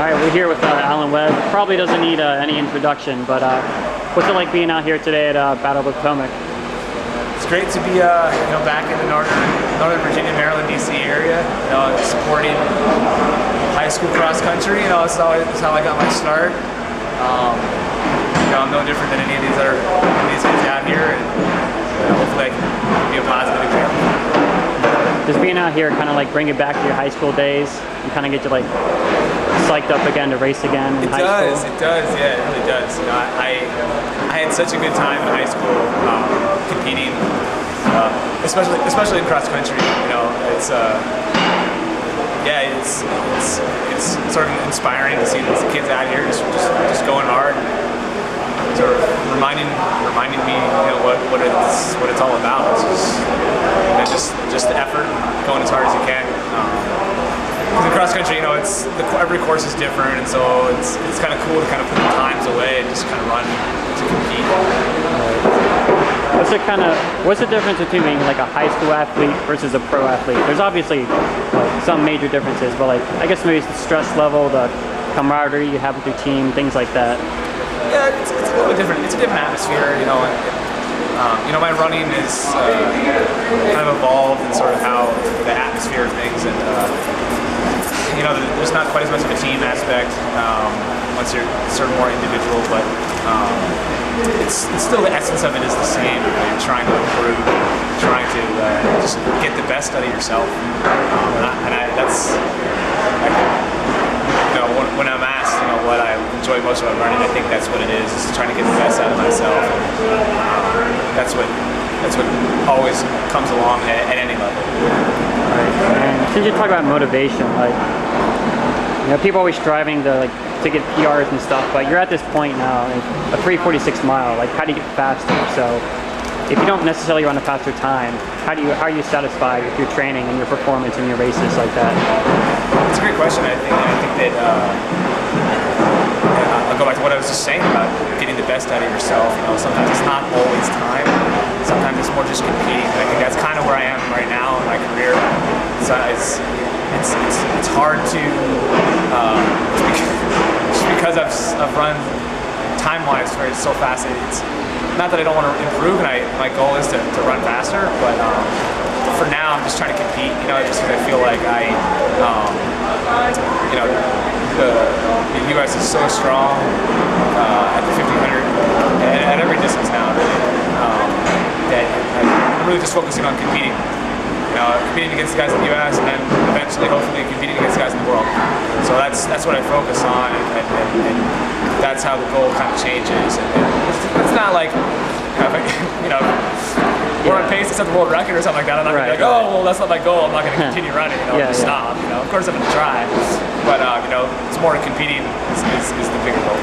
All right, we're here with Webb. Probably doesn't need any introduction, but what's it like being out here today at Battle of Potomac? It's great to be back in the Northern Virginia, Maryland, DC area. Supporting high school cross country. It's how I got my start. I'm no different than any of these kids out here, and hopefully I can be a positive example. Does being out here kind of like bring you back to your high school days and kind of get you like psyched up again to race again in high school? It does, yeah, it really does. I had such a good time in high school competing, especially in cross country. It's sort of inspiring to see these kids out here just going hard, and sort of reminding me what it's all about. It's just the effort, going as hard as you can. Because in cross country, every course is different, and so it's kind of cool to kind of put the times away and just kind of run to compete. What's the difference between being like a high school athlete versus a pro athlete? There's obviously some major differences, but I guess maybe it's the stress level, the camaraderie you have with your team, things like that. Yeah, it's a little bit different. It's a different atmosphere, my running is kind of evolved in sort of how the atmosphere of things, and there's not quite as much of a team aspect once you're sort of more individual, but it's still the essence of it is the same. You're trying to improve, trying to just get the best out of yourself, when I'm asked, what I enjoy most about running, I think that's what it is trying to get the best out of myself. That's what always comes along at any level. Right. And since you talk about motivation, people always striving to get PRs and stuff, but you're at this point now, a 3:46 mile. How do you get faster? So if you don't necessarily run a faster time, how are you satisfied with your training and your performance in your races like that? It's a great question. I think that I'll go back to what I was just saying about getting the best out of yourself. Sometimes it's not always time. Sometimes it's more just competing. I think that's kind of where I am right now in my career. It's hard to just because I've run time-wise so fast. It's not that I don't want to improve, and my goal is to run faster, but for now I'm just trying to compete. Just because I feel like the U.S. is so strong at the 1500 and at every distance now, really, that I'm really just focusing on competing. Competing against the guys in the U.S. and then eventually, hopefully, competing against the guys in the world. So that's what I focus on, and that's how the goal kind of changes. And it's not like, we're on pace to set the world record or something like that. I'm not going to be like, oh, well, that's not my goal. I'm not going to continue running. Just stop. Of course, I'm going to try, but it's more competing is the bigger goal.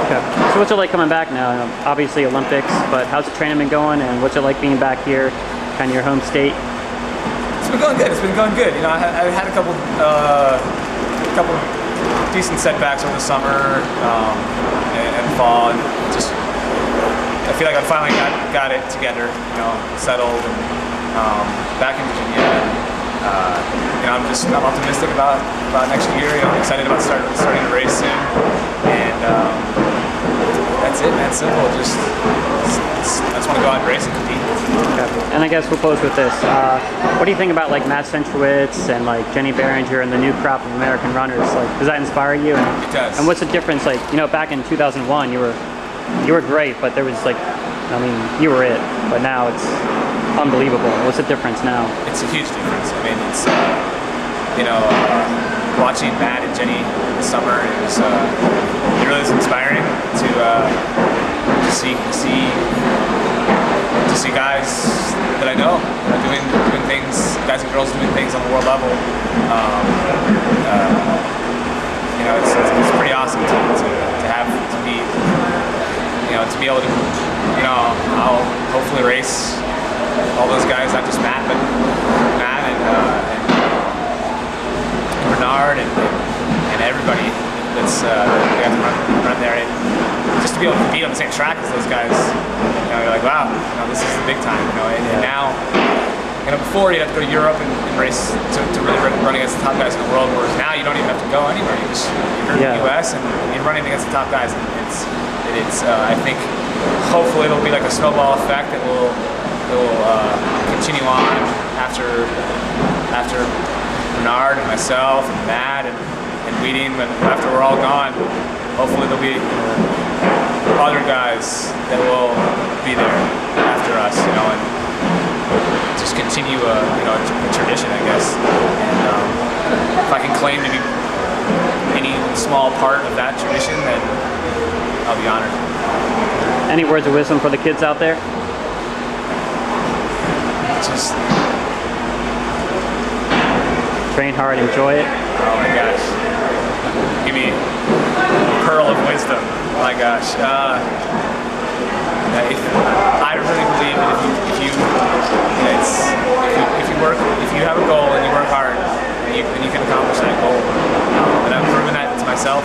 Okay. So what's it like coming back now? Obviously Olympics, but how's the training been going, and what's it like being back here, kind of your home state? It's been going good. I had a couple decent setbacks over the summer and fall, and just I feel like I finally got it together, settled, and back in Virginia. And, I'm optimistic about next year. I'm excited about starting to race soon, and that's it, man. Simple. I just want to go out and race and compete. Okay. And I guess we'll close with this. What do you think about Matt Centrowitz and Jenny Behringer and the new crop of American runners? Does that inspire you? It does. And what's the difference? Back in 2001, you were great, but there was you were it. But now it's unbelievable. What's the difference now? It's a huge difference. It's watching Matt and Jenny this summer. It really was inspiring to see guys that I know doing things, guys and girls doing things on the world level. It's pretty awesome to be able to I'll hopefully race all those guys, not just Matt, but Matt and Bernard and everybody that's got to run there, and just to be able to compete on the same track as those guys, you're like, wow, this is the big time, and now before you had to go to Europe and race to really run against the top guys in the world, whereas now you don't even have to go anywhere. You're in the U.S. and you're running against the top guys. And it's I think hopefully it'll be like a snowball effect that will continue on after Bernard and myself and Matt and Weeding, but after we're all gone, hopefully there'll be other guys that will be there after us, and just continue a tradition, I guess. And if I can claim to be any small part of that tradition, then I'll be honored. Any words of wisdom for the kids out there? Just train hard, enjoy it. Oh my gosh. Give me a pearl of wisdom. Oh my gosh. I really believe that if you have a goal and you work hard, then you can accomplish that goal. And I've proven that to myself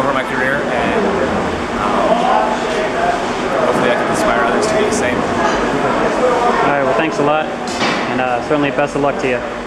over my career, and hopefully I can inspire others to do the same. All right, well, thanks a lot, and certainly best of luck to you.